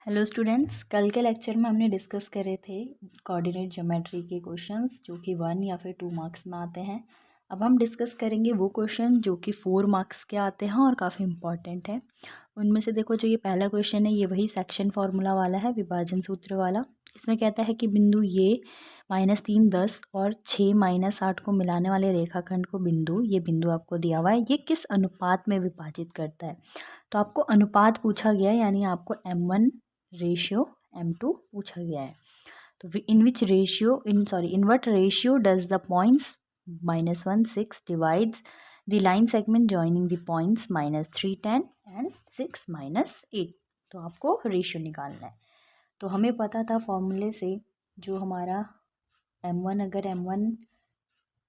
Hello students, कल के lecture में हमने डिस्कस करे थे कोऑर्डिनेट ज्योमेट्री के क्वेश्चंस जो कि 1 या फिर 2 मार्क्स में आते हैं। अब हम डिस्कस करेंगे वो क्वेश्चन जो कि 4 मार्क्स के आते हैं और काफ़ी इंपॉर्टेंट है। उनमें से देखो, जो ये पहला क्वेश्चन है ये वही सेक्शन फार्मूला वाला है, विभाजन सूत्र वाला। इसमें कहता है कि बिंदु ये -3, 10 और 6 -8 को मिलाने वाले रेखाखंड को ये बिंदु आपको दिया हुआ है, ये किस अनुपात में विभाजित करता है। तो आपको अनुपात पूछा गया है, यानी आपको M1 रेशियो M2 पूछा गया है। तो in what ratio does the points -1, 6 divides the line segment joining the points -3, 10 and 6 -8। तो आपको रेशियो निकालना है। तो हमें पता था फॉर्मूले से, जो हमारा M1 अगर M1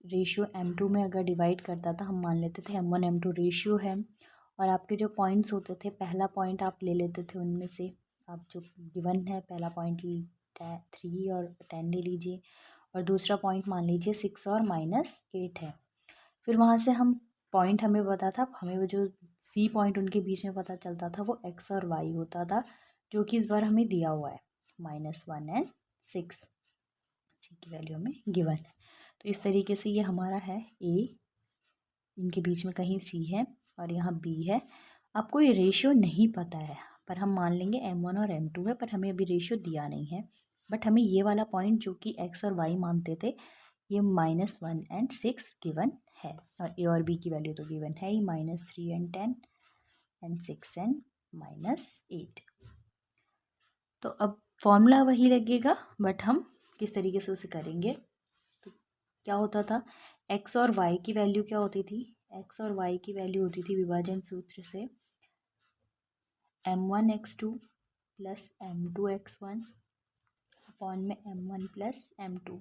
रेशियो M2 में अगर डिवाइड करता था, हम मान लेते थे M1 M2 रेशियो है, और आपके जो पॉइंट्स होते थे, पहला पॉइंट आप ले लेते थे उनमें से, आप जो गिवन है पहला पॉइंट 3 और 10 ले लीजिए, और दूसरा पॉइंट मान लीजिए 6 और -8 है। फिर वहाँ से हम पॉइंट हमें पता था, हमें वो जो सी पॉइंट उनके बीच में पता चलता था वो x और y होता था, जो कि इस बार हमें दिया हुआ है -1 एंड 6, सी की वैल्यू हमें गिवन है। तो इस तरीके से ये हमारा है ए, इनके बीच में कहीं सी है और यहाँ बी है। आपको ये रेशियो नहीं पता है, पर हम मान लेंगे M1 और M2 है, पर हमें अभी रेशियो दिया नहीं है। बट हमें ये वाला पॉइंट जो कि x और y मानते थे, ये -1 एंड 6 गिवन है, और ए और बी की वैल्यू तो गिवन है ही, -3 एंड 10 एंड 6 एंड -8। तो अब फॉर्मूला वही लगेगा, बट हम किस तरीके से उसे करेंगे। तो क्या होता था, x और y की वैल्यू क्या होती थी, x और y की वैल्यू होती थी विभाजन सूत्र से m1x2 प्लस m2x1 अपॉन में m1 plus m2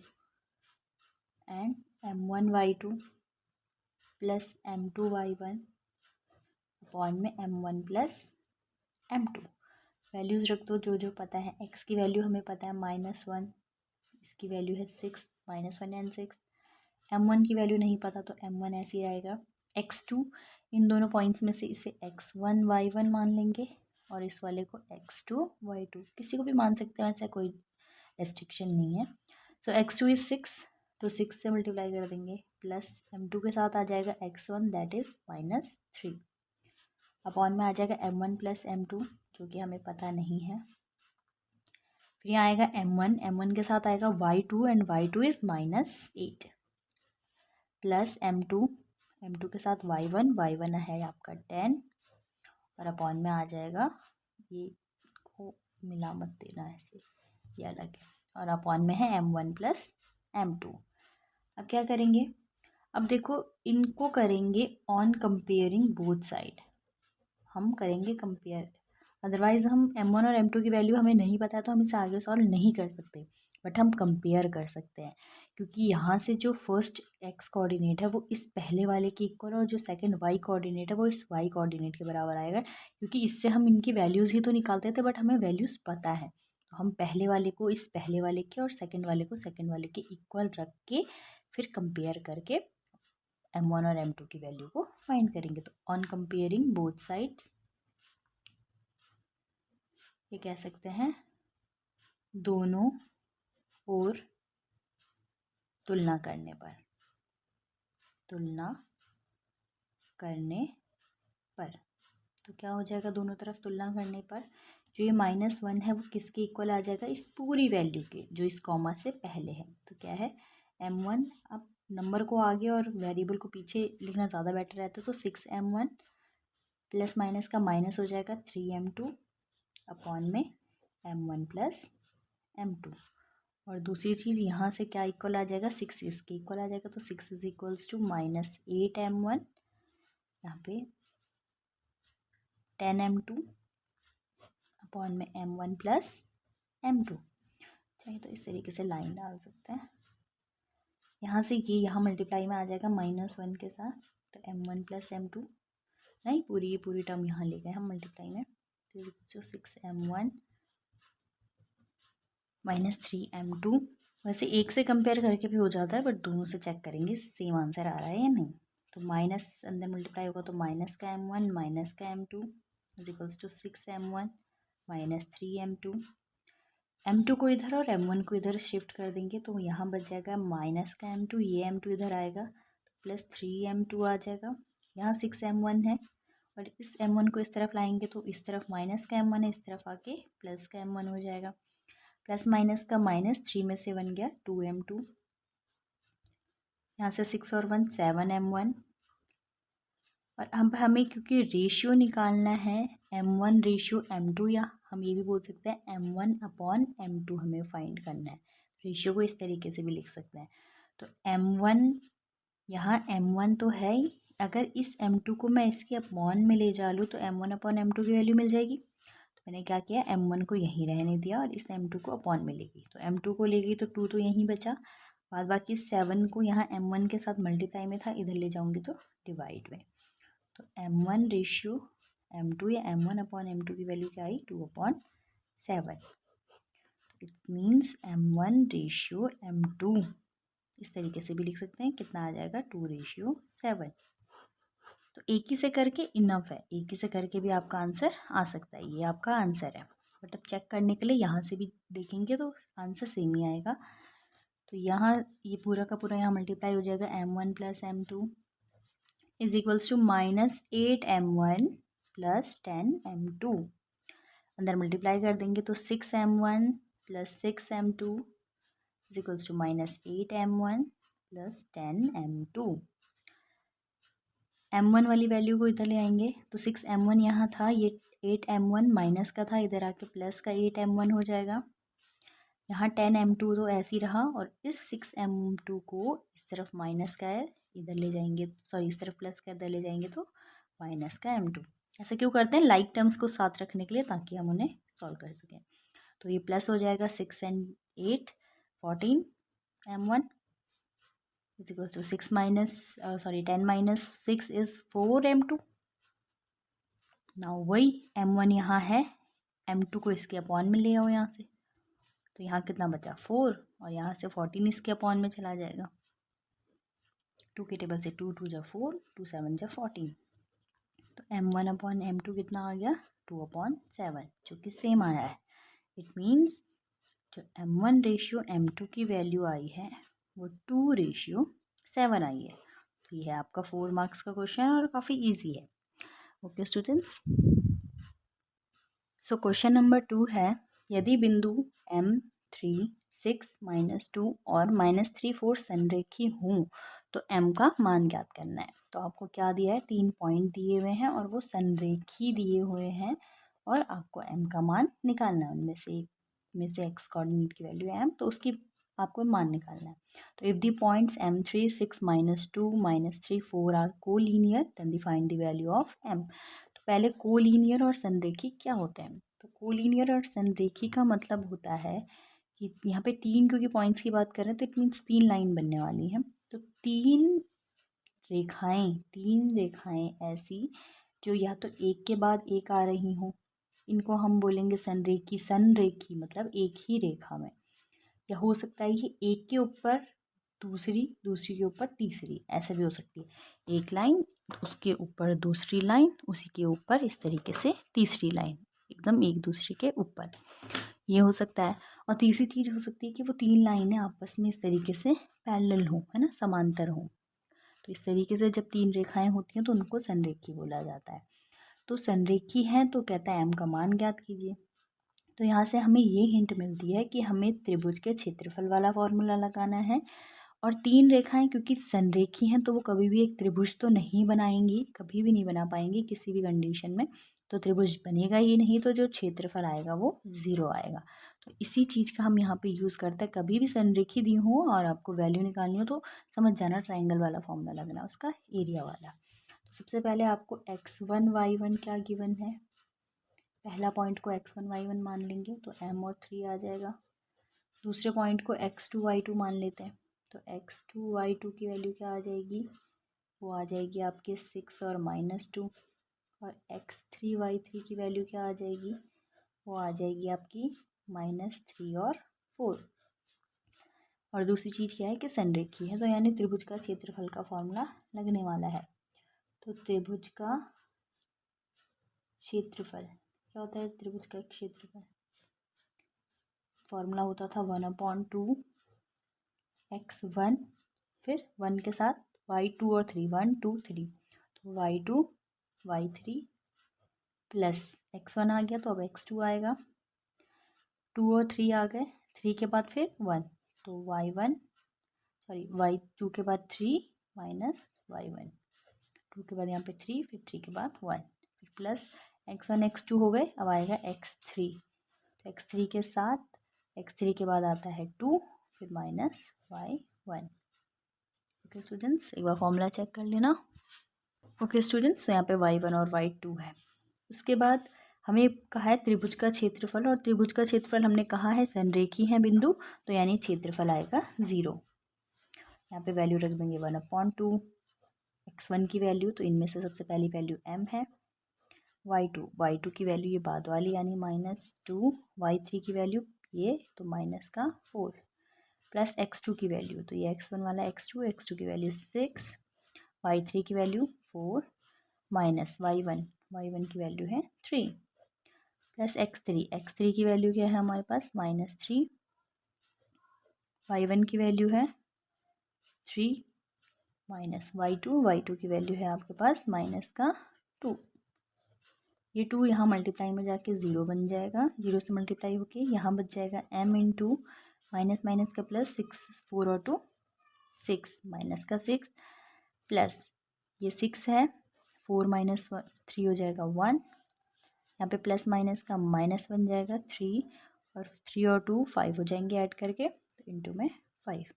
and m1y2 plus m2y1 upon में m1 प्लस m2। वैल्यूज़ रख दो जो जो पता है। x की वैल्यू हमें पता है -1, इसकी वैल्यू है 6, -1 एंड 6। m1 की वैल्यू नहीं पता, तो m1 ऐसे ही आएगा। x2, इन दोनों पॉइंट्स में से इसे x1 y1 मान लेंगे, और इस वाले को x2 y2, किसी को भी मान सकते हैं, ऐसा कोई रेस्ट्रिक्शन नहीं है। सो x2 इज 6, तो 6 से मल्टीप्लाई कर देंगे, प्लस m2 के साथ आ जाएगा x1 दैट इज -3, अपॉन में आ जाएगा m1 प्लस m2 जो कि हमें पता नहीं है। फिर यहाँ आएगा m1 के साथ आएगा y2 and y2 is -8, plus m2 के साथ y1 है आपका 10, और अपॉन में आ जाएगा, ये को मिला मत देना ऐसे, ये अलग है, और अपॉन में है m1 प्लस m2। अब क्या करेंगे, अब देखो इनको करेंगे ऑन कंपेयरिंग बोथ साइड, हम करेंगे कंपेयर। अदरवाइज़ हम m1 और m2 की वैल्यू हमें नहीं पता है, तो हम इसे आगे सॉल्व नहीं कर सकते, बट हम कंपेयर कर सकते हैं, क्योंकि यहाँ से जो फर्स्ट x कोऑर्डिनेट है वो इस पहले वाले के इक्वल, और जो सेकंड y कोऑर्डिनेट है वो इस y कोऑर्डिनेट के बराबर आएगा, क्योंकि इससे हम इनकी वैल्यूज़ ही तो निकालते थे, बट हमें वैल्यूज़ पता है। तो हम पहले वाले को इस पहले वाले के और सेकेंड वाले को सेकेंड वाले के इक्वल रख के फिर कंपेयर करके m1 और m2 की वैल्यू को फाइंड करेंगे। तो ऑन कंपेयरिंग बोथ साइड्स, ये कह सकते हैं दोनों ओर तुलना करने पर, तो क्या हो जाएगा, दोनों तरफ तुलना करने पर जो ये -1 है वो किसके इक्वल आ जाएगा, इस पूरी वैल्यू के जो इस कॉमा से पहले है। तो क्या है m1, अब नंबर को आगे और वेरिएबल को पीछे लिखना ज़्यादा बेटर रहता है, तो 6m1 प्लस माइनस का माइनस हो जाएगा 3m2 अपॉन में m1 प्लस m2, और दूसरी चीज़ यहाँ से क्या इक्वल आ जाएगा, 6 इसके इक्वल आ जाएगा, तो 6 इज इक्वल्स टू -8m1, यहाँ पे 10m2 अपॉन में m1 प्लस m2। चाहे तो इस तरीके से लाइन डाल सकते हैं, यहाँ से ये यहाँ मल्टीप्लाई में आ जाएगा -1 के साथ, तो m1 प्लस m2, नहीं पूरी टर्म यहाँ ले गए हम मल्टीप्लाई में, तो 6m1 -3m2। वैसे एक से कंपेयर करके भी हो जाता है, बट दोनों से चेक करेंगे सेम आंसर आ रहा है या नहीं। तो माइनस अंदर मल्टीप्लाई होगा, तो माइनस का m1 माइनस का m2 is equals to 6m1 -3m2। m2 को इधर और m1 को इधर शिफ्ट कर देंगे तो यहाँ बच जाएगा माइनस का m2, ये m2 इधर आएगा तो +3m2 आ जाएगा। यहाँ 6m1 है और इस m1 को इस तरफ लाएंगे तो इस तरफ माइनस का m1 है, इस तरफ आके प्लस का m1 हो जाएगा। प्लस माइनस का माइनस, 3 में से बन गया 2m2। यहाँ से 6 और 1 7m1। और अब हमें क्योंकि रेशियो निकालना है m1 रेशियो m2, या हम ये भी बोल सकते हैं m1/m2 हमें फाइंड करना है। रेशियो को इस तरीके से भी लिख सकते हैं। तो m1, यहाँ m1 तो है ही, अगर इस m2 को मैं इसके अपॉन में ले जा लूँ तो m1/m2 की वैल्यू मिल जाएगी। तो मैंने क्या किया, m1 को यहीं रहने दिया और इस m2 को अपॉन में ले गई। तो m2 को ले गई तो 2 तो यहीं बचा, बाद बाकी 7 को यहाँ m1 के साथ मल्टीप्लाई में था, इधर ले जाऊँगी तो डिवाइड में। तो m1 रेशियो m2 या m1/m2 की वैल्यू क्या आई, 2/7। It means m1 ratio m2 इस तरीके से भी लिख सकते हैं। कितना आ जाएगा, 2/7। तो एक ही से करके इनफ है, एक ही से करके भी आपका आंसर आ सकता है। ये आपका आंसर है, बट अब चेक करने के लिए यहाँ से भी देखेंगे तो आंसर सेम ही आएगा। तो यहाँ ये पूरा का पूरा यहाँ मल्टीप्लाई हो जाएगा, m1 + m2 is equals to -8m1 + 10m2। अंदर मल्टीप्लाई कर देंगे तो 6m1 + 6m2 is equals to -8m1 + 10m2। m1 वाली वैल्यू को इधर ले आएंगे तो 6m1 यहाँ था, ये 8m1 माइनस का था, इधर आके प्लस का 8m1 हो जाएगा। यहाँ 10m2 तो ऐसे ही रहा और इस 6m2 को इस तरफ माइनस का है, इधर ले जाएंगे, सॉरी इस तरफ प्लस का इधर ले जाएंगे तो माइनस का m2। ऐसा क्यों करते हैं, लाइक टर्म्स को साथ रखने के लिए, ताकि हम उन्हें सॉल्व कर सकें। तो ये प्लस हो जाएगा 6 and 8 14m1 is equal to 10 - 6 is 4m2। Now वही m1 यहाँ है, m2 को इसके अपॉन में ले आओ यहाँ से, तो यहाँ कितना बचा 4 और यहाँ से 14 इसके अपॉन में चला जाएगा। 2 के टेबल से 2 2 जा 4, 2 7 जा 14। तो m1/m2 कितना आ गया, 2/7, जो कि सेम आया है। इट मीन्स जो m1 रेशियो m2 की वैल्यू आई है वो 2/7 आई है। तो ये है आपका 4 मार्क्स का क्वेश्चन और काफ़ी इजी है। Okay students, so question number 2 है, यदि बिंदु m3 6 -2 और -3 4 संरेखी हों तो m का मान ज्ञात करना है। तो आपको क्या दिया है, 3 पॉइंट दिए हुए हैं और वो संरेखी दिए हुए हैं और आपको m का मान निकालना है। उनमें से x कोऑर्डिनेट की वैल्यू है m, तो उसकी आपको मान निकालना है। तो if the points m3 6 -2 -3 4 are collinear then find the value of m। तो पहले कोलिनियर और संरेखी क्या होते हैं। तो कोलिनियर और संरेखी का मतलब होता है कि यहाँ पे 3 क्योंकि पॉइंट्स की बात कर रहे हैं तो इट मीन्स 3 लाइन बनने वाली है। तो 3 रेखाएं ऐसी जो या तो एक के बाद एक आ रही हों, इनको हम बोलेंगे संरेखी। संरेखी मतलब एक ही रेखा में, या हो सकता है ये एक के ऊपर दूसरी, दूसरी के ऊपर तीसरी, ऐसे भी हो सकती है। एक लाइन, उसके ऊपर दूसरी लाइन, उसी के ऊपर इस तरीके से तीसरी लाइन, एकदम एक दूसरे के ऊपर, ये हो सकता है। और तीसरी चीज़ हो सकती है कि वो 3 लाइनें आपस में इस तरीके से पैरेलल हो, है ना, समांतर हो। तो इस तरीके से जब 3 रेखाएं होती हैं तो उनको संरेखी बोला जाता है। तो संरेखी है तो कहता है m का मान ज्ञात कीजिए। तो यहाँ से हमें ये हिंट मिलती है कि हमें त्रिभुज के क्षेत्रफल वाला फॉर्मूला लगाना है। और 3 रेखाएं क्योंकि संरेखी हैं तो वो कभी भी एक त्रिभुज तो नहीं बनाएंगी, कभी भी नहीं बना पाएंगी किसी भी कंडीशन में, तो त्रिभुज बनेगा ही नहीं, तो जो क्षेत्रफल आएगा वो 0 आएगा। तो इसी चीज़ का हम यहाँ पे यूज़ करते हैं। कभी भी संरेखी दी हो और आपको वैल्यू निकालनी हो तो समझ जाना ट्राइंगल वाला फॉर्मूला लगना, उसका एरिया वाला। तो सबसे पहले आपको x1 y1 क्या गिवन है, पहला पॉइंट को x1 y1 मान लेंगे तो m और 3 आ जाएगा। दूसरे पॉइंट को x2 y2 मान लेते हैं तो x2 y2 की वैल्यू क्या आ जाएगी, वो आ जाएगी आपके 6 और -2। और x3 y3 की वैल्यू क्या आ जाएगी, वो आ जाएगी आपकी -3 और 4। और दूसरी चीज़ क्या है कि संरेखी है, तो यानी त्रिभुज का क्षेत्रफल का फॉर्मूला लगने वाला है। तो त्रिभुज का क्षेत्रफल क्या होता है त्रिभुज का क्षेत्रफल? फॉर्मूला होता था 1/2 x1, फिर 1 के साथ y2 और 3, 1 2 3, तो y2 y3 प्लस x1 आ गया तो अब x2 आएगा, 2 और 3 आ गए, 3 के बाद फिर 1, तो y2 के बाद 3 माइनस y1, 2 के बाद यहाँ पे 3, फिर 3 के बाद 1, फिर प्लस x1 x2 हो गए, अब आएगा x3, तो x3 के साथ x3 के बाद आता है 2, फिर माइनस y1। ओके स्टूडेंट्स, एक बार फॉर्मूला चेक कर लेना। ओके स्टूडेंट्स, तो यहाँ पे y1 और y2 है। उसके बाद हमें कहा है त्रिभुज का क्षेत्रफल, और त्रिभुज का क्षेत्रफल हमने कहा है संरेखी है बिंदु, तो यानी क्षेत्रफल आएगा 0। यहाँ पे वैल्यू रख देंगे 1/2 x1 की वैल्यू, तो इनमें से सबसे पहली वैल्यू m है, y2 की वैल्यू ये बाद वाली यानी -2, y3 की वैल्यू ये तो -4, प्लस x2 की वैल्यू, तो ये x1 वाला x2 की वैल्यू 6, y3 की वैल्यू 4, माइनस y1 की वैल्यू है 3, प्लस x3 की वैल्यू क्या है हमारे पास -3, y1 की वैल्यू है 3, माइनस y2 की वैल्यू है आपके पास -2। ये 2 यहाँ मल्टीप्लाई में जाके 0 बन जाएगा, 0 से मल्टीप्लाई होके यहाँ बच जाएगा m इंटू माइनस माइनस का प्लस 6, 4 और 2 6, माइनस का 6 प्लस ये 6 है, 4 माइनस 3 हो जाएगा 1, यहाँ पे प्लस माइनस का माइनस बन जाएगा 3, और 3 और 2 5 हो जाएंगे ऐड करके, तो इंटू में 5,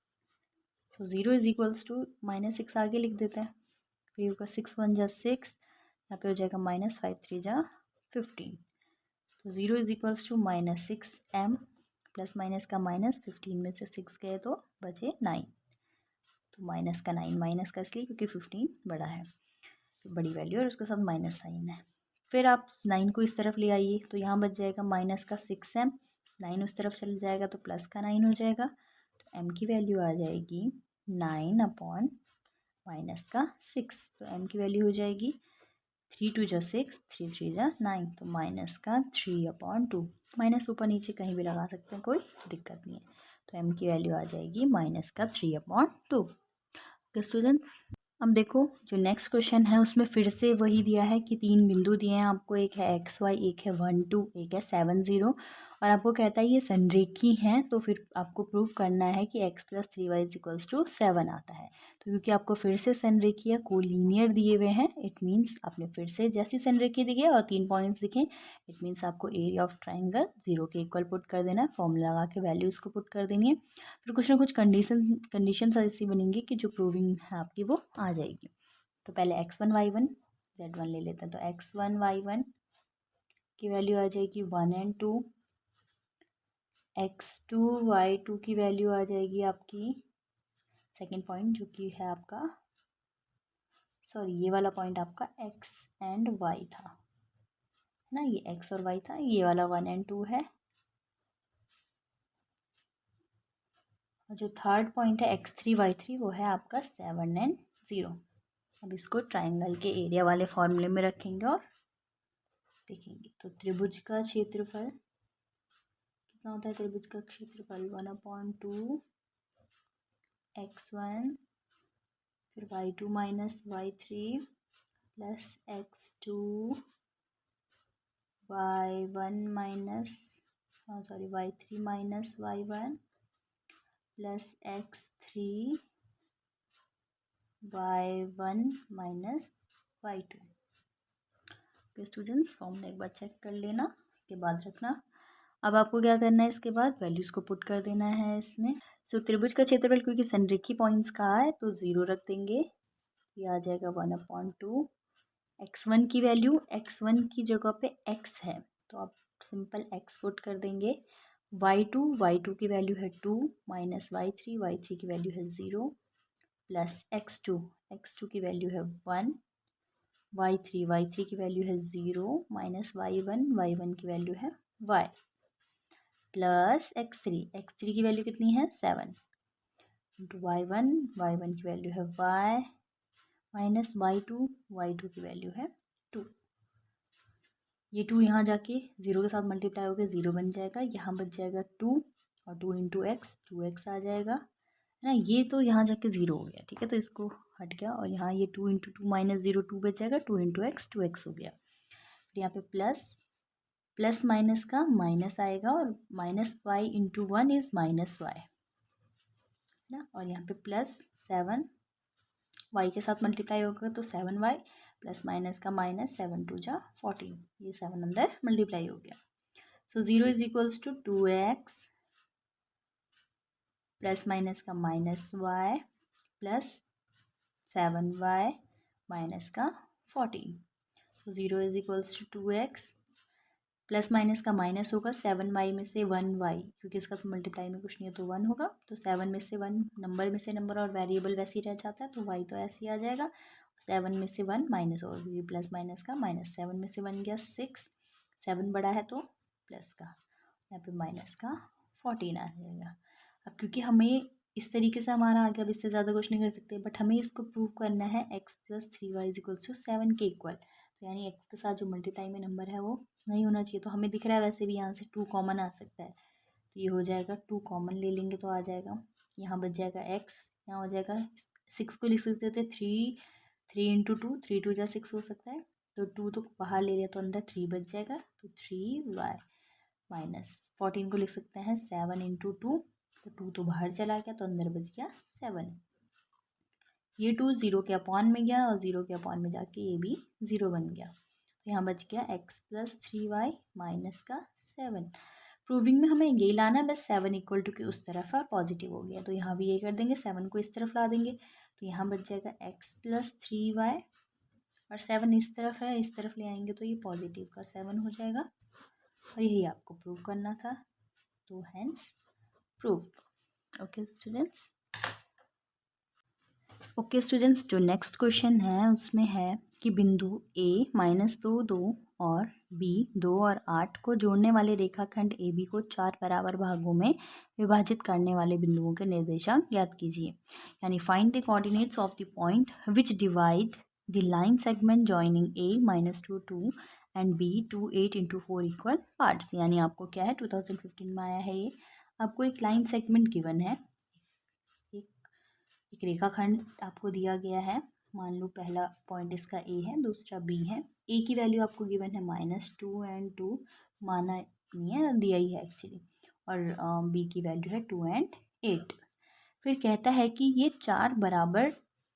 तो 0 इज इक्वल्स टू -6 आगे लिख देते हैं, फिर होगा 6 1 जा 6, यहाँ पे हो जाएगा -5 3 जा 15, तो 0 is equals to -6m, plus minus का माइनस, 15 में से 6 गए तो बचे 9, तो माइनस का 9, माइनस का इसलिए क्योंकि 15 बड़ा है, बड़ी वैल्यू और उसके साथ माइनस साइन है। फिर आप 9 को इस तरफ ले आइए, तो यहाँ बच जाएगा माइनस का 6m, 9 उस तरफ चल जाएगा तो प्लस का 9 हो जाएगा, तो m की वैल्यू आ जाएगी 9 अपॉन माइनस का 6, तो m की वैल्यू हो जाएगी 3 2 जा 6, 3 3 जा 9, तो माइनस का 3/2, माइनस ऊपर नीचे कहीं भी लगा सकते हैं, कोई दिक्कत नहीं है, तो m की वैल्यू आ जाएगी माइनस का 3/2। ओके स्टूडेंट्स, अब देखो जो नेक्स्ट क्वेश्चन है उसमें फिर से वही दिया है कि 3 बिंदु दिए हैं आपको, एक है XY, एक है 1 2, एक है 7 0, और आपको कहता है ये संरेखी हैं, तो फिर आपको प्रूव करना है कि x + 3y = 7 आता है। तो क्योंकि आपको फिर से संरेखी या कोलिनियर दिए हुए हैं, इट मीन्स आपने फिर से जैसी संरेखी दिखे और 3 पॉइंट्स दिखे, इट मीन्स आपको एरिया ऑफ ट्राइंगल 0 के इक्वल पुट कर देना है, फॉर्मूला लगा के वैल्यूज़ को पुट कर देनी है, फिर कुछ ना कुछ कंडीशन ऐसी बनेंगी कि जो प्रूविंग है आपकी वो आ जाएगी। तो पहले x1 y1 z1 ले लेते हैं, तो x1 y1 की वैल्यू आ जाएगी 1 और 2, x2 y2 की वैल्यू आ जाएगी आपकी सेकेंड पॉइंट जो कि है आपका, सॉरी ये वाला पॉइंट आपका x एंड y था, है ना, ये x और y था, ये वाला 1 और 2 है, और जो थर्ड पॉइंट है x3 y3 वो है आपका 7 और 0। अब इसको ट्राइंगल के एरिया वाले फॉर्मूले में रखेंगे और देखेंगे। तो त्रिभुज का क्षेत्रफल कितना होता है? त्रिभुज का क्षेत्रफल 1/2 x1 फिर y2 minus y3 plus x2 y1 minus y3 minus y1 plus x3 y1 minus y2। Okay students, formula एक बार चेक कर लेना, उसके बाद रखना। अब आपको क्या करना है, इसके बाद वैल्यूज़ को पुट कर देना है इसमें। सो त्रिभुज का क्षेत्रफल क्योंकि संरेखी पॉइंट्स का है तो 0 रख देंगे, ये आ जाएगा 1/2। x1 की वैल्यू, x1 की जगह पे x है तो आप सिंपल x पुट कर देंगे। y2 की वैल्यू है 2 माइनस y3 की वैल्यू है 0 प्लस x2 की वैल्यू है 1, y3 की वैल्यू है 0 माइनस y1 की वैल्यू है y प्लस x3 की वैल्यू कितनी है 7 इंटू y1 की वैल्यू है y माइनस y2 की वैल्यू है 2। ये 2 यहाँ जाके 0 के साथ मल्टीप्लाई होकर 0 बन जाएगा, यहाँ बच जाएगा 2 और 2 इंटू एक्स, 2x आ जाएगा, है ना। ये तो यहाँ जाके 0 हो गया, ठीक है, तो इसको हट गया और यहाँ ये 2 इंटू 2 माइनस 0 2 बच जाएगा, 2 इंटू एक्स 2x हो गया। फिर यहाँ पे प्लस प्लस माइनस का माइनस आएगा और minus Y into 1 is minus Y, है ना। और यहाँ पे प्लस 7 वाई के साथ मल्टीप्लाई होगा तो 7y प्लस माइनस का माइनस, 7 2 जा 14, ये 7 अंदर मल्टीप्लाई हो गया। So 0 is equals to 2x plus minus का minus y plus 7y minus का 14। So 0 is equals to 2x plus minus का माइनस होगा, 7y में से 1y, क्योंकि इसका तो मल्टीप्लाई में कुछ नहीं है तो 1 होगा, तो 7 में से 1, नंबर में से नंबर और वेरिएबल वैसे ही रह जाता है तो y तो ऐसे ही आ जाएगा। 7 में से 1 माइनस और ये प्लस माइनस का माइनस, 7 में से 1 गया 6, 7 बड़ा है तो प्लस का, यहाँ पे माइनस का 14 आ जाएगा। अब क्योंकि हमें इस तरीके से हमारा आगे, अब इससे ज़्यादा कुछ नहीं कर सकते, बट हमें इसको प्रूव करना है x plus 3y is equals to 7 के इक्वल, तो यानी x के साथ जो मल्टीप्लाई में नंबर है वो नहीं होना चाहिए। तो हमें दिख रहा है वैसे भी यहाँ से 2 कॉमन आ सकता है, तो ये हो जाएगा 2 कॉमन ले लेंगे तो आ जाएगा, यहाँ बच जाएगा x, यहाँ हो जाएगा 6 को लिख सकते थे 3 इंटू 2, 3 2 जा 6 हो सकता है, तो 2 तो बाहर ले लिया तो अंदर 3 बच जाएगा, तो 3y माइनस 14 को लिख सकते हैं 7 इंटू 2, तो 2 तो बाहर चला गया तो अंदर बच गया 7। ये 2 0 के अपॉन में गया और 0 के अपॉन में जाके ये भी 0 बन गया, तो यहाँ बच गया x प्लस 3y माइनस का 7। प्रूविंग में हमें ये लाना है बस 7 इक्वल टू के उस तरफ और पॉजिटिव हो गया, तो यहाँ भी ये कर देंगे, 7 को इस तरफ ला देंगे, तो यहाँ बच जाएगा x प्लस 3y और 7 इस तरफ है, इस तरफ ले आएंगे तो ये पॉजिटिव का 7 हो जाएगा, और यही आपको प्रूव करना था, तो हैंस प्रूव। ओके स्टूडेंट्स, जो नेक्स्ट क्वेश्चन है उसमें है कि बिंदु a -2 और b 2 और 8 को जोड़ने वाले रेखाखंड AB को 4 बराबर भागों में विभाजित करने वाले बिंदुओं के निर्देशांक ज्ञात कीजिए, यानी find the coordinates of the point which divide the line segment joining a -2 2 and b 2 8 into 4 equal parts. यानी आपको क्या है, 2015 में आया है ये, आपको एक लाइन सेगमेंट गिवन है, एक रेखाखंड आपको दिया गया है, मान लो पहला पॉइंट इसका ए है, दूसरा बी है, ए की वैल्यू आपको गिवन है -2 एंड 2, माना नहीं है, दिया ही है एक्चुअली, और बी की वैल्यू है 2 एंड 8। फिर कहता है कि ये 4 बराबर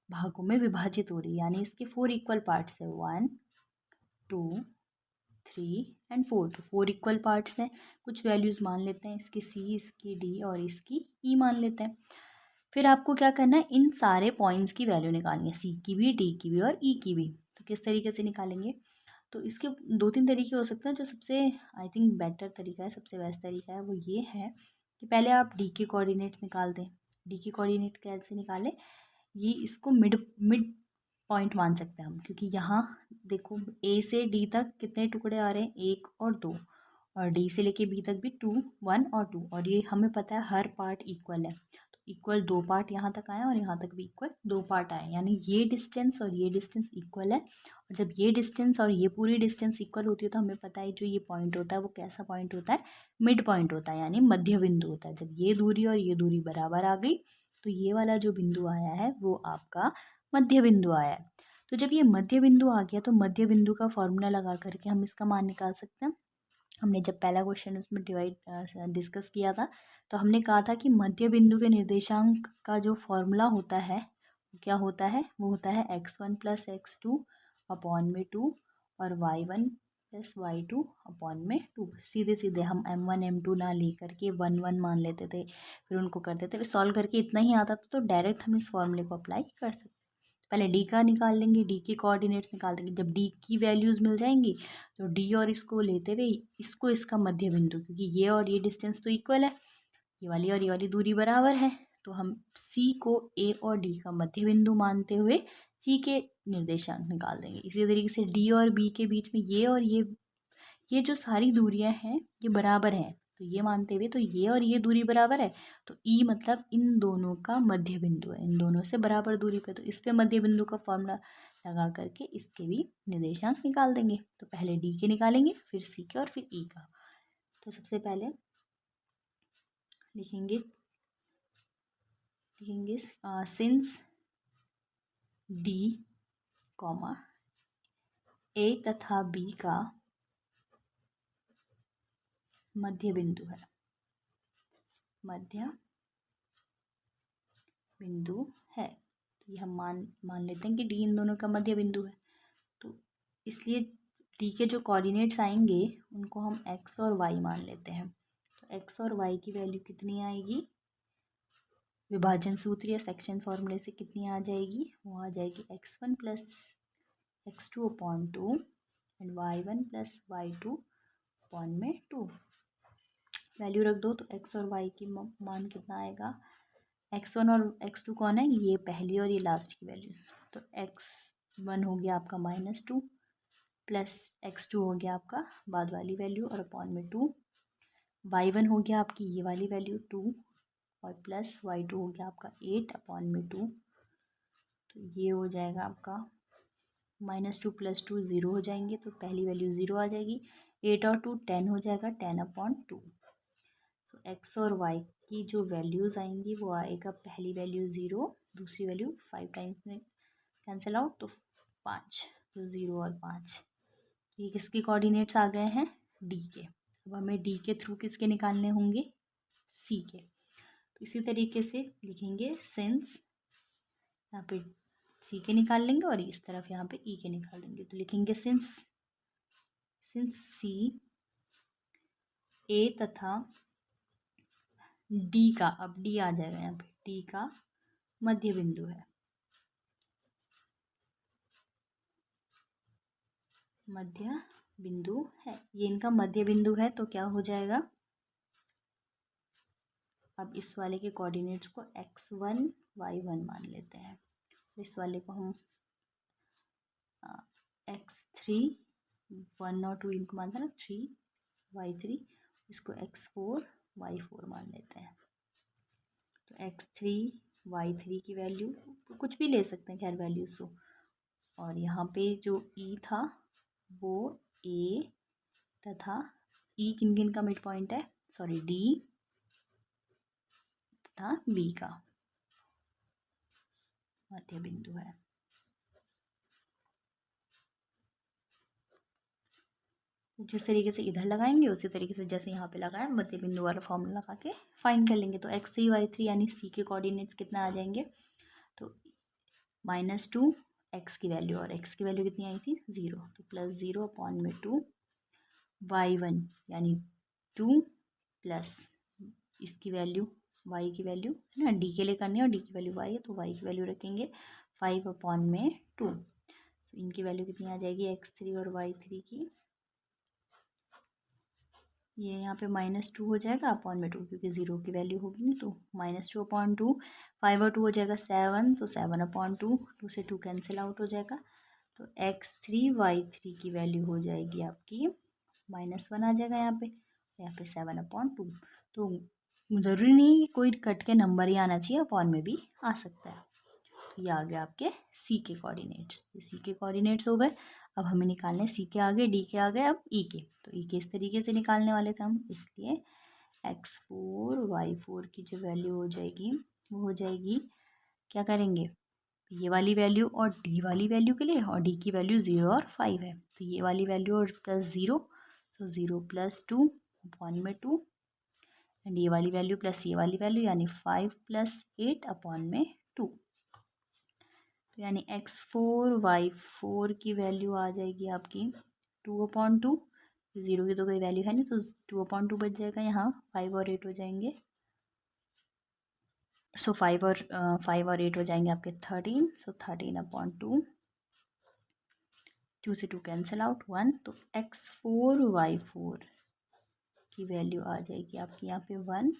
भागों में विभाजित हो रही है, यानी इसके 4 इक्वल पार्ट्स है, 1 2 3 एंड 4, तो 4 इक्वल पार्ट्स हैं। कुछ वैल्यूज़ मान लेते हैं, इसकी सी, इसकी डी और इसकी ई मान लेते हैं। फिर आपको क्या करना है, इन सारे पॉइंट्स की वैल्यू निकालनी है, सी की भी, डी की भी और ई की भी। तो किस तरीके से निकालेंगे, तो इसके 2-3 तरीके हो सकते हैं, जो सबसे आई थिंक बेटर तरीका है, सबसे बेस्ट तरीका है वो ये है कि पहले आप डी के कोऑर्डिनेट्स निकाल दें। डी के कोऑर्डिनेट कैसे निकालें, ये इसको मिड पॉइंट मान सकते हैं हम, क्योंकि यहाँ देखो ए से डी तक कितने टुकड़े आ रहे हैं, 1 और 2, और डी से लेके बी तक भी 2 1 और 2, और ये हमें पता है हर पार्ट इक्वल है, इक्वल 2 पार्ट यहाँ तक आए और यहाँ तक भी इक्वल 2 पार्ट आए, यानी ये डिस्टेंस और ये डिस्टेंस इक्वल है। और जब ये डिस्टेंस और ये पूरी डिस्टेंस इक्वल होती है तो हमें पता है जो ये पॉइंट होता है वो कैसा पॉइंट होता है, मिड पॉइंट होता है, यानी मध्य बिंदु होता है। जब ये दूरी और ये दूरी बराबर आ गई तो ये वाला जो बिंदु आया है वो आपका मध्य बिंदु आया है। तो जब ये मध्य बिंदु आ गया तो मध्य बिंदु का फॉर्मूला लगा करके हम इसका मान निकाल सकते हैं। हमने जब पहला क्वेश्चन उसमें डिस्कस किया था तो हमने कहा था कि मध्य बिंदु के निर्देशांक का जो फॉर्मूला होता है वो क्या होता है, वो होता है x1 प्लस x2 अपॉन में 2 और y1 प्लस y2 अपॉन में 2। सीधे सीधे हम m1 m2 ना ले करके 1 1 मान लेते थे, फिर उनको करते थे, फिर सॉल्व करके इतना ही आता था तो डायरेक्ट हम इस फॉर्मूले को अप्लाई कर सकते। पहले डी का निकाल लेंगे, डी के कोऑर्डिनेट्स निकाल देंगे, जब डी की वैल्यूज़ मिल जाएंगी तो डी और इसको लेते हुए इसको इसका मध्य बिंदु, क्योंकि ये और ये डिस्टेंस तो इक्वल है, ये वाली और ये वाली दूरी बराबर है, तो हम सी को ए और डी का मध्य बिंदु मानते हुए सी के निर्देशांक निकाल देंगे। इसी तरीके से डी और बी के बीच में ये और ये जो सारी दूरियां हैं ये बराबर हैं, तो ये मानते हुए तो ये और ये दूरी बराबर है, तो ई मतलब इन दोनों का मध्य बिंदु है, इन दोनों से बराबर दूरी पे, तो इस पे मध्य बिंदु का फॉर्मूला लगा करके इसके भी निर्देशांक निकाल देंगे। तो पहले डी के निकालेंगे, फिर सी के और फिर ई का। तो सबसे पहले लिखेंगे सिंस डी कॉमा ए तथा बी का मध्य बिंदु है, तो ये हम मान लेते हैं कि डी इन दोनों का मध्य बिंदु है। तो इसलिए डी के जो कोऑर्डिनेट्स आएंगे उनको हम एक्स और वाई मान लेते हैं। तो एक्स और वाई की वैल्यू कितनी आएगी, विभाजन सूत्र या सेक्शन फॉर्मूले से कितनी आ जाएगी, वो आ जाएगी x1 plus x2 upon 2 and y1 plus y2 upon में 2। वैल्यू रख दो तो x और y की मान कितना आएगा, x1 और x2 कौन है, ये पहली और ये लास्ट की वैल्यूज। तो x1 हो गया आपका -2 प्लस x2 हो गया आपका बाद वाली वैल्यू और अपॉन में 2, y1 हो गया आपकी ये वाली वैल्यू 2 और प्लस y2 हो गया आपका 8 अपॉन में 2। तो ये हो जाएगा आपका -2 + 2 0 हो जाएंगे, तो पहली वैल्यू 0 आ जाएगी। 8 और 2 10 हो जाएगा, 10 अपॉन 2। सो एक्स और वाई की जो वैल्यूज़ आएंगी वो आएगा, पहली वैल्यू 0, दूसरी वैल्यू 5 टाइम्स में कैंसिल आउट तो 5, तो 0 और 5। ये किसके कोऑर्डिनेट्स आ गए हैं, डी के। अब हमें डी के थ्रू किसके निकालने होंगे, सी के। तो इसी तरीके से लिखेंगे सिंस, यहाँ पे सी के निकाल लेंगे और इस तरफ यहाँ पे ई के निकाल देंगे। तो लिखेंगे सिंस सी ए तथा डी का, अब डी आ जाएगा यहाँ पे, डी का मध्य बिंदु है, ये इनका मध्य बिंदु है। तो क्या हो जाएगा, अब इस वाले के कोऑर्डिनेट्स को x1 y1 मान लेते हैं, इस वाले को हम x3 1 और 2 इनको मानते हैं ना, 3 y3, इसको x4 y4 मान लेते हैं। तो x3 y3 की वैल्यू कुछ भी ले सकते हैं, खैर वैल्यूज तो। और यहाँ पे जो e था वो a तथा e किन किन का मिड पॉइंट है, सॉरी d तथा b का मध्य बिंदु है। जिस तरीके से इधर लगाएंगे उसी तरीके से जैसे यहाँ पे लगाया मध्य बिंदु वाला फॉर्मूला लगा के फाइंड कर लेंगे। तो x3 y3 यानी c के कोऑर्डिनेट्स कितना आ जाएंगे, तो -2 x की वैल्यू, और x की वैल्यू कितनी आई थी 0, तो +0 अपॉन में 2, y1 यानी 2 प्लस इसकी वैल्यू y की वैल्यू है ना, d के लिए करनी है और d की वैल्यू y है, तो y की वैल्यू रखेंगे 5 अपॉन में 2। तो इनकी वैल्यू कितनी आ जाएगी x3 और y3 की, ये यहाँ पे -2 हो जाएगा अपॉन में 2, क्योंकि 0 की वैल्यू होगी नहीं, तो -2 अपॉन 2, 5 और 2 हो जाएगा 7, तो 7 अपॉन 2, 2 से 2 कैंसिल आउट हो जाएगा। तो x3 y3 की वैल्यू हो जाएगी आपकी -1 आ जाएगा यहाँ पे 7 अपॉन 2। तो ज़रूरी नहीं कि कोई कट के नंबर ही आना चाहिए, अपॉन में भी आ सकता है। तो ये आ गया आपके सी के कोऑर्डिनेट्स, ये सी के कोऑर्डिनेट्स हो गए। अब हमें निकालने सी के आगे, डी के आगे, अब ई के। तो ई के इस तरीके से निकालने वाले थे हम, इसलिए x4 y4 की जो वैल्यू हो जाएगी वो हो जाएगी, क्या करेंगे, ये वाली वैल्यू और डी वाली वैल्यू के लिए, और डी की वैल्यू 0 और 5 है, तो ये वाली वैल्यू और +0, तो 0 + 2 अपॉन में 2, एंड ये वाली वैल्यू प्लस ये वाली वैल्यू यानी 5 + 8 अपॉन में 2। तो यानी x4 y4 की वैल्यू आ जाएगी आपकी 2/2, 0 की तो कोई वैल्यू है नहीं, तो 2/2 बच जाएगा, यहाँ 5 और 8 हो जाएंगे। सो 5 और 8 हो जाएंगे आपके 13, सो 13/2, 2 से 2 कैंसिल आउट 1, तो x4 y4 की वैल्यू आ जाएगी आपकी यहाँ पे 1,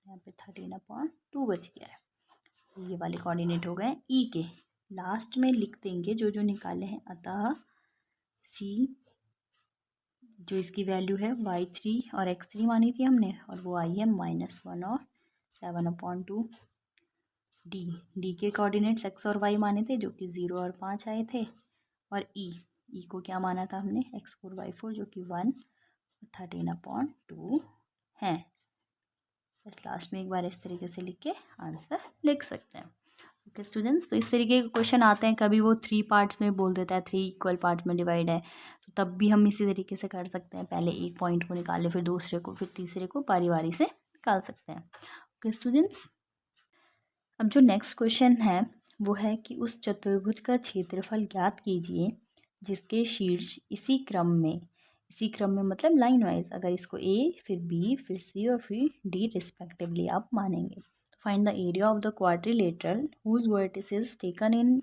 यहाँ पे 13/2 बच गया है। ये वाले कोऑर्डिनेट हो गए ई के। लास्ट में लिख देंगे जो जो निकाले हैं, अतः सी जो इसकी वैल्यू है y3 और x3 मानी थी हमने, और वो आई है -1 और 7/2। डी के कोऑर्डिनेट्स x और y माने थे जो कि 0 और 5 आए थे, और ई को क्या माना था हमने, x4 y4 जो कि 1 13/2 है। बस लास्ट में एक बार इस तरीके से लिख के आंसर लिख सकते हैं। ओके स्टूडेंट्स, तो इस तरीके के क्वेश्चन आते हैं, कभी वो 3 पार्ट्स में बोल देता है, 3 इक्वल पार्ट्स में डिवाइड है, तो तब भी हम इसी तरीके से कर सकते हैं, पहले एक पॉइंट को निकाले, फिर दूसरे को, फिर तीसरे को, बारी बारी से निकाल सकते हैं। ओके स्टूडेंट्स, अब जो नेक्स्ट क्वेश्चन है वो है कि उस चतुर्भुज का क्षेत्रफल ज्ञात कीजिए जिसके शीर्ष इसी क्रम में मतलब लाइन वाइज, अगर इसको ए फिर बी फिर सी और फिर डी रिस्पेक्टिवली आप मानेंगे। तो find the area of the quadrilateral whose vertices taken in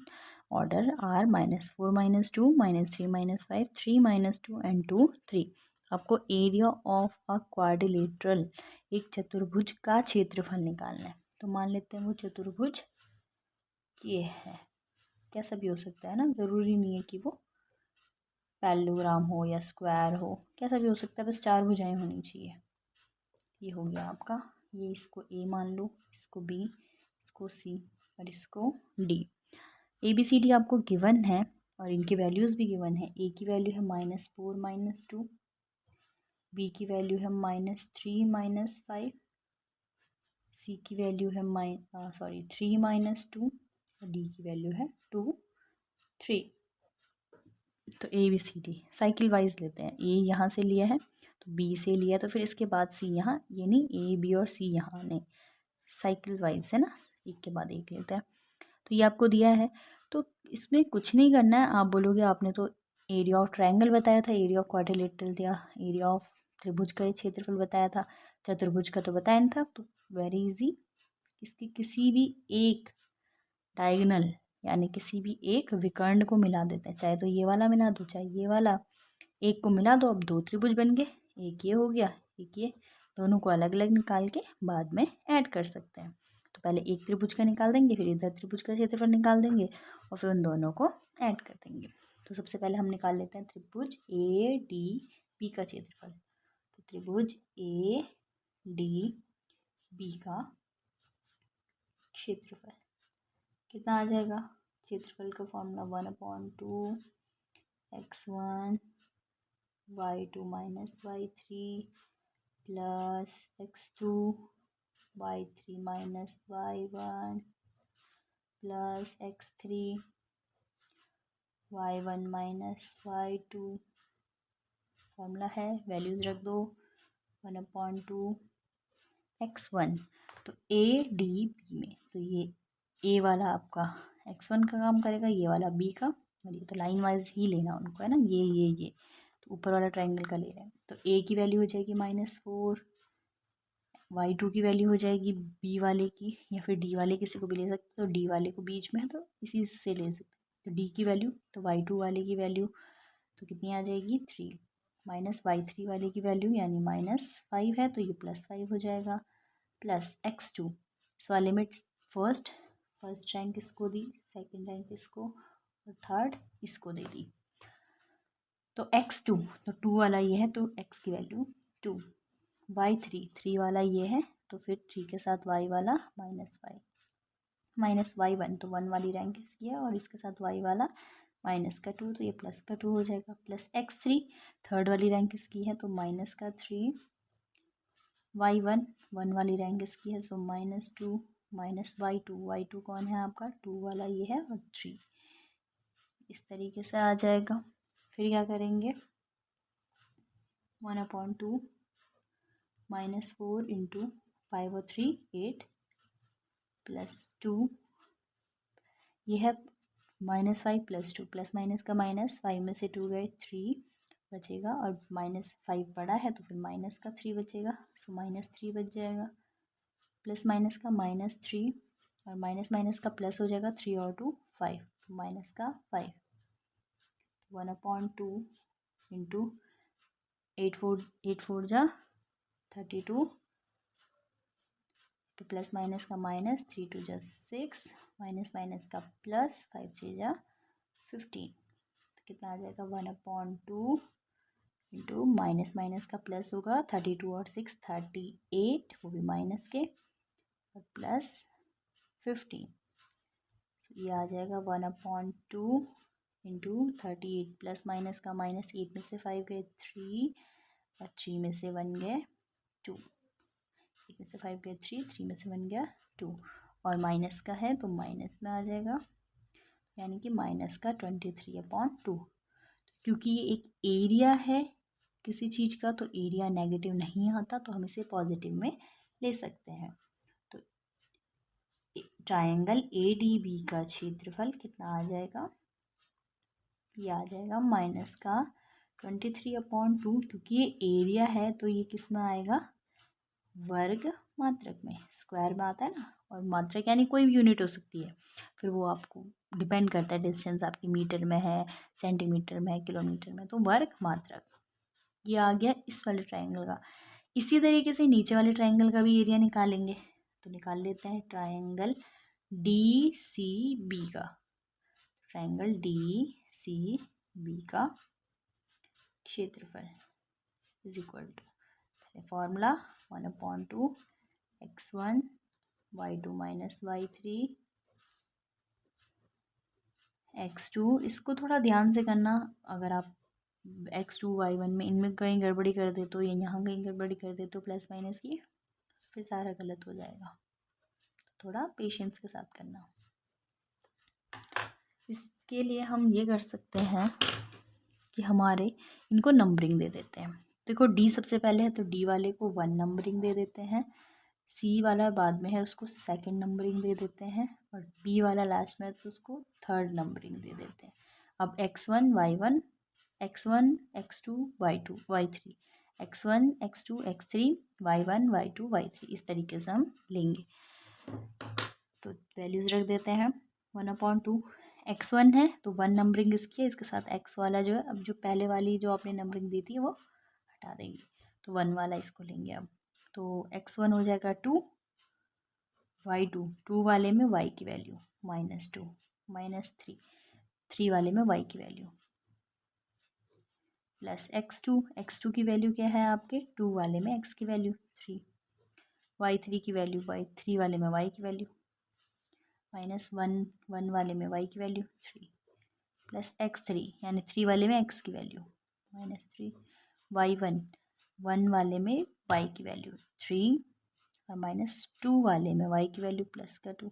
order are -4 -2 -3 -5 3 -2 and 2 3। आपको एरिया ऑफ अ क्वाड्रिलेटरल, एक चतुर्भुज का क्षेत्रफल निकालना है। तो मान लेते हैं वो चतुर्भुज ये है, कैसा भी हो सकता है ना, ज़रूरी नहीं है कि वो पैरेललोग्राम हो या स्क्वायर हो, कैसा भी हो सकता है, बस 4 भुजाएं होनी चाहिए। ये हो गया आपका, ये इसको ए मान लो, इसको बी, इसको सी और इसको D. A B C D आपको गिवन है और इनकी वैल्यूज़ भी गिवन है। ए की वैल्यू है -4 -2, बी की वैल्यू है -3 -5, सी की वैल्यू है 3 -2 और डी की वैल्यू है 2 3। तो A B C D cycle wise लेते हैं, ए यहाँ से लिया है तो बी से लिया, तो फिर इसके बाद सी यहाँ, ये नहीं ए बी और सी यहाँ नहीं, साइकिल वाइज है ना, एक के बाद एक लेते हैं। तो ये आपको दिया है, तो इसमें कुछ नहीं करना है। आप बोलोगे आपने तो एरिया ऑफ ट्रायंगल बताया था, एरिया ऑफ क्वाड्रिलेटरल दिया, एरिया ऑफ त्रिभुज का क्षेत्रफल बताया था, चतुर्भुज का तो बताया नहीं था। तो वेरी इजी, इसकी किसी भी एक डायगोनल यानी किसी भी एक विकर्ण को मिला देते हैं, चाहे तो ये वाला मिला दो चाहे ये वाला, एक को मिला दो, अब 2 त्रिभुज बन गए, एक ये हो गया एक ये, दोनों को अलग अलग निकाल के बाद में ऐड कर सकते हैं। तो पहले एक त्रिभुज का निकाल देंगे, फिर इधर त्रिभुज का क्षेत्रफल निकाल देंगे और फिर उन दोनों को ऐड कर देंगे। तो सबसे पहले हम निकाल लेते हैं त्रिभुज ए डी बी का क्षेत्रफल। तो त्रिभुज ए डी बी का क्षेत्रफल कितना आ जाएगा, क्षेत्रफल का formula 1/2 x1 y2 - y3 plus x2 y3 - y1 plus x3 y1 - y2। Formula है, वैल्यूज रख दो, 1/2 x1। तो ए डी बी में तो ये ए वाला आपका x1 का काम करेगा, ये वाला b का, और ये तो लाइन वाइज ही लेना उनको है ना, ये तो ऊपर वाला ट्रायंगल का ले रहे हैं। तो a की वैल्यू हो जाएगी -4, y2 की वैल्यू हो जाएगी b वाले की, या फिर d वाले किसी को भी ले सकते हो, तो d वाले को बीच में है तो इसी से ले सकते हैं। तो d की वैल्यू, तो y2 वाले की वैल्यू तो कितनी आ जाएगी 3, माइनस y3 वाले की वैल्यू यानी -5 है तो ये +5 हो जाएगा, प्लस x2, इस वाले में फर्स्ट रैंक इसको दी, सेकंड रैंक इसको और थर्ड इसको दे दी। तो x2 तो 2 वाला ये है तो x की वैल्यू 2, y3 3 वाला ये है तो फिर 3 के साथ y वाला -5, माइनस y1 तो 1 वाली रैंक इसकी है और इसके साथ y वाला -2 तो ये +2 हो जाएगा, प्लस x3 थर्ड वाली रैंक इसकी है तो -3, y1 1 वाली रैंक इसकी है सो -2 माइनस y2 कौन है आपका 2 वाला ये है और 3, इस तरीके से आ जाएगा। फिर क्या करेंगे 1/2 -4 इंटू 5 और 3 8 प्लस 2, ये है -5 + 2, प्लस माइनस का माइनस, 5 में से 2 गए 3 बचेगा और -5 बड़ा है तो फिर माइनस का 3 बचेगा, सो -3 बच जाएगा, प्लस माइनस का -3 और माइनस का प्लस हो जाएगा 3 और 2 5, तो माइनस का 5, 1/2 इंटू 8 4 जा 32, तो प्लस माइनस का माइनस, 3 2 जा 6, माइनस का प्लस, 5 3 जा 15, तो कितना आ जाएगा 1/2 इंटू माइनस का प्लस होगा 32 और 6 38, वो भी माइनस के और प्लस 15, तो ये आ जाएगा 1/2 इंटू 38 प्लस माइनस का माइनस, 8 में से 5 गए 3 और 3 में से 1 गए 2, 8 में से 5 गए 3, 3 में से 1 गया 2 और माइनस का है तो माइनस में आ जाएगा, यानी कि माइनस का 23/2। क्योंकि ये एक एरिया है किसी चीज़ का तो एरिया नेगेटिव नहीं आता, तो हम इसे पॉजिटिव में ले सकते हैं। तो ट्रायंगल ADB का क्षेत्रफल कितना आ जाएगा, ये आ जाएगा माइनस का 23/2। क्योंकि ये एरिया है तो ये किस में आएगा, वर्ग मात्रक में, स्क्वायर में आता है ना, और मात्रक यानी कोई भी यूनिट हो सकती है, फिर वो आपको डिपेंड करता है डिस्टेंस आपकी मीटर में है, सेंटीमीटर में है, किलोमीटर में, तो वर्ग मात्रक। ये आ गया इस वाले ट्रायंगल का। इसी तरीके से नीचे वाले ट्रायंगल का भी एरिया निकालेंगे, तो निकाल लेते हैं ट्रायंगल DCB का, ट्रायंगल DCB का क्षेत्रफल is equal to formula 1/2 x1 y2 minus y3 x2। इसको थोड़ा ध्यान से करना, अगर आप x2 y1 में इनमें कहीं गड़बड़ी कर दे तो, या यहाँ कहीं गड़बड़ी कर दे तो प्लस माइनस की, फिर सारा गलत हो जाएगा, तो थोड़ा पेशेंस के साथ करना। इसके लिए हम ये कर सकते हैं कि हमारे इनको नंबरिंग दे देते हैं। देखो D सबसे पहले है तो D वाले को 1 नंबरिंग दे देते हैं, C वाला बाद में है उसको सेकंड नंबरिंग दे देते हैं, और B वाला लास्ट में है तो उसको थर्ड नंबरिंग दे देते हैं। अब x1 y1 x1 x2 y2 y3 x1 x2 x3 y1 y2 y3 इस तरीके से हम लेंगे। तो वैल्यूज़ रख देते हैं 1/2 x1 है तो 1 नंबरिंग इसकी है, इसके साथ x वाला जो है, अब जो पहले वाली जो आपने नंबरिंग दी थी वो हटा देंगे, तो 1 वाला इसको लेंगे अब, तो x1 हो जाएगा 2 y2 2 वाले में y की वैल्यू -2 -3 3 वाले में y की वैल्यू प्लस x2 की वैल्यू क्या है आपके 2 वाले में x की वैल्यू 3 y3 की वैल्यू y3 वाले में y की वैल्यू -1 वाले में y की वैल्यू 3 प्लस x3 यानी 3 वाले में x की वैल्यू -3 y1 1 वाले में y की वैल्यू 3 और -2 वाले में y की वैल्यू प्लस का 2,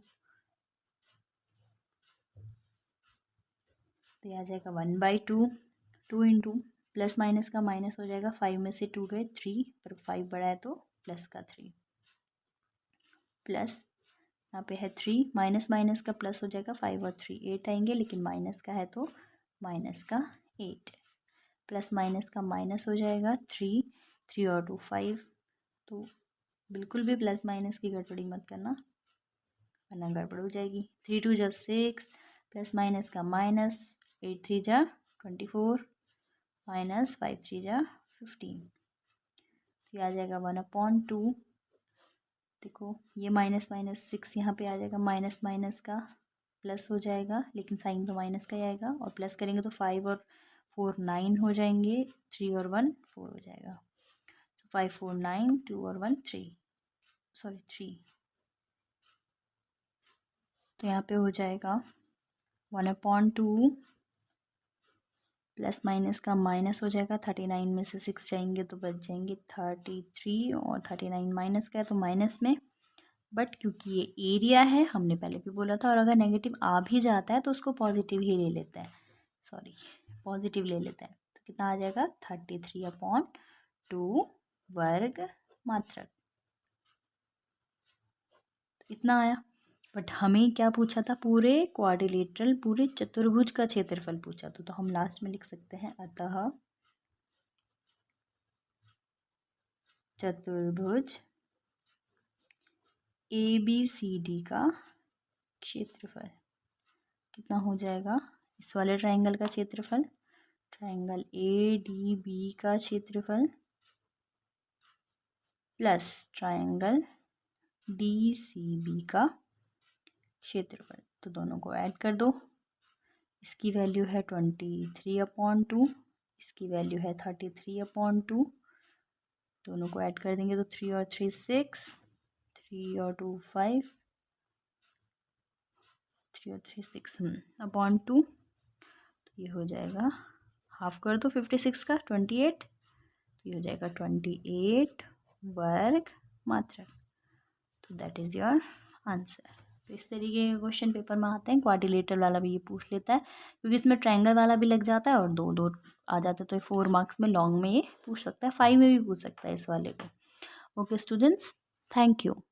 तो ये आ जाएगा 1/2 2 इंटू प्लस माइनस का माइनस हो जाएगा, 5 में से 2 गए 3 पर 5 बड़ा है तो प्लस का 3 प्लस यहाँ पे है 3 माइनस माइनस का प्लस हो जाएगा 5 और 3 8 आएंगे, लेकिन माइनस का है तो माइनस का 8 प्लस माइनस का माइनस हो जाएगा 3 और 2 5, तो बिल्कुल भी प्लस माइनस की गड़बड़ी मत करना वरना गड़बड़ हो जाएगी। 3 2 जा 6 प्लस माइनस का माइनस 8 3 जा 24 माइनस 5 3 जा 15, तो ये आ जाएगा 1/2। देखो ये माइनस माइनस 6 यहाँ पे आ जाएगा, माइनस माइनस का प्लस हो जाएगा, लेकिन साइन तो माइनस का ही आएगा, और प्लस करेंगे तो 5 और 4 9 हो जाएंगे, 3 और 1 4 हो जाएगा, तो 5 4 9 2 और 1 3 तो यहाँ पे हो जाएगा 1/2 प्लस माइनस का माइनस हो जाएगा, 39 में से 6 जाएंगे तो बच जाएंगे 33 और 39 माइनस का है तो माइनस में, बट क्योंकि ये एरिया है हमने पहले भी बोला था, और अगर नेगेटिव आ भी जाता है तो उसको पॉजिटिव ही ले लेते हैं, पॉजिटिव ले लेते हैं, तो कितना आ जाएगा 33/2 वर्ग मात्रक, इतना आया। बट हमें क्या पूछा था, पूरे क्वाड्रिलेटरल पूरे चतुर्भुज का क्षेत्रफल पूछा था, तो हम लास्ट में लिख सकते हैं अतः चतुर्भुज ABCD का क्षेत्रफल कितना हो जाएगा, इस वाले ट्रायंगल का क्षेत्रफल, ट्रायंगल ADB का क्षेत्रफल प्लस ट्रायंगल DCB का क्षेत्रफल, तो दोनों को ऐड कर दो, इसकी वैल्यू है 23/2, इसकी वैल्यू है 33/2, दोनों को ऐड कर देंगे तो 3 और 3 6 3 और 2 5 3 और 3 6 2, तो ये हो जाएगा हाफ कर दो 56 का 28, ये हो जाएगा 28 वर्ग मात्रक। तो दैट इज़ योर आंसर। तो इस तरीके के क्वेश्चन पेपर में आते हैं। क्वाड्रिलेटरल वाला भी ये पूछ लेता है क्योंकि इसमें ट्रायंगल वाला भी लग जाता है और दो दो आ जाता है, तो 4 मार्क्स में लॉन्ग में ये पूछ सकता है, 5 में भी पूछ सकता है इस वाले को। Okay students, thank you.